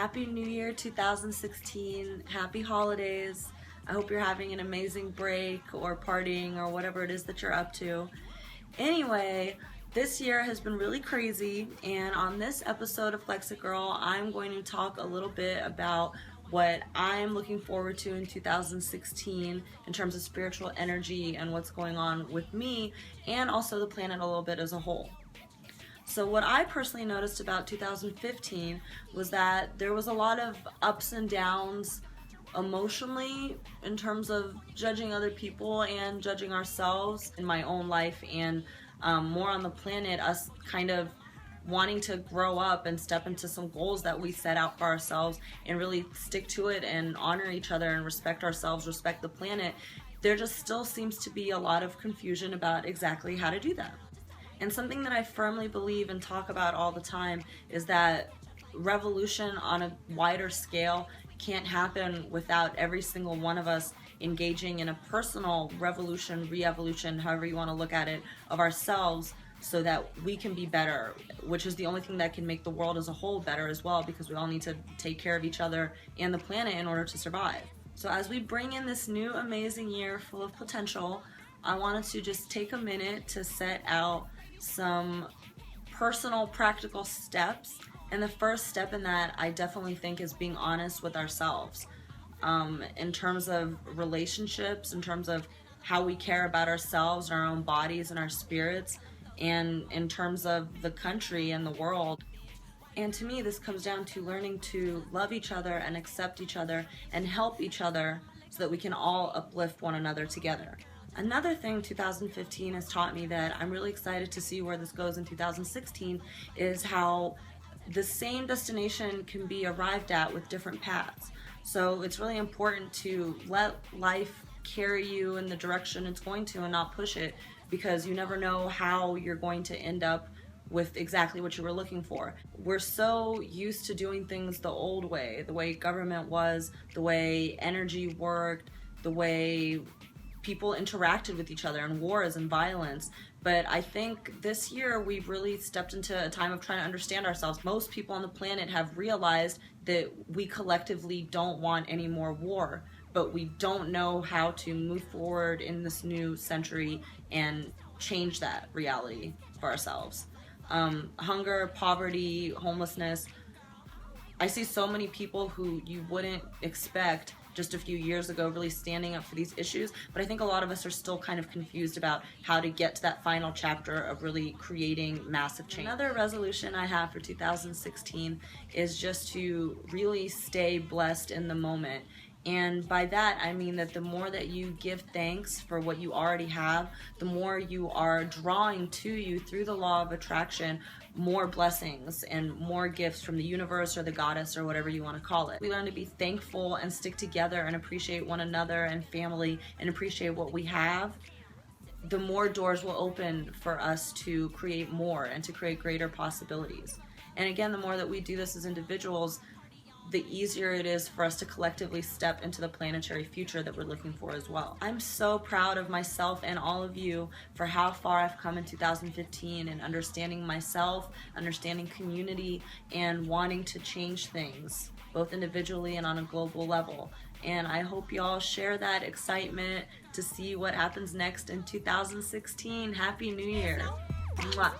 Happy New Year 2016. Happy holidays. I hope you're having an amazing break or partying or whatever it is that you're up to. Anyway, this year has been really crazy, and on this episode of Flex It Girl, I'm going to talk a little bit about what I'm looking forward to in 2016 in terms of spiritual energy and what's going on with me and also the planet a little bit as a whole. So what I personally noticed about 2015 was that there was a lot of ups and downs emotionally in terms of judging other people and judging ourselves in my own life, and more on the planet, us kind of wanting to grow up and step into some goals that we set out for ourselves and really stick to it and honor each other and respect ourselves, respect the planet. There just still seems to be a lot of confusion about exactly how to do that. And something that I firmly believe and talk about all the time is that revolution on a wider scale can't happen without every single one of us engaging in a personal revolution, re-evolution, however you want to look at it, of ourselves so that we can be better, which is the only thing that can make the world as a whole better as well, because we all need to take care of each other and the planet in order to survive. So as we bring in this new amazing year full of potential, I wanted to just take a minute to set out some personal practical steps, and the first step in that I definitely think is being honest with ourselves in terms of relationships, in terms of how we care about ourselves, our own bodies and our spirits, and in terms of the country and the world. And to me, this comes down to learning to love each other and accept each other and help each other so that we can all uplift one another together. Another thing 2015 has taught me that I'm really excited to see where this goes in 2016 is how the same destination can be arrived at with different paths. So it's really important to let life carry you in the direction it's going to and not push it, because you never know how you're going to end up with exactly what you were looking for. We're so used to doing things the old way, the way government was, the way energy worked, the way people interacted with each other in wars and violence. But I think this year we've really stepped into a time of trying to understand ourselves. Most people on the planet have realized that we collectively don't want any more war, but we don't know how to move forward in this new century and change that reality for ourselves. Hunger, poverty, homelessness. I see so many people who you wouldn't expect just a few years ago really standing up for these issues, but I think a lot of us are still kind of confused about how to get to that final chapter of really creating massive change. Another resolution I have for 2016 is just to really stay blessed in the moment. And by that, I mean that the more that you give thanks for what you already have, the more you are drawing to you through the law of attraction more blessings and more gifts from the universe or the goddess or whatever you want to call it. We learn to be thankful and stick together and appreciate one another and family and appreciate what we have. The more doors will open for us to create more and to create greater possibilities. And again, the more that we do this as individuals, the easier it is for us to collectively step into the planetary future that we're looking for as well. I'm so proud of myself and all of you for how far I've come in 2015 and understanding myself, understanding community, and wanting to change things, both individually and on a global level. And I hope y'all share that excitement to see what happens next in 2016. Happy New Year. Mwah.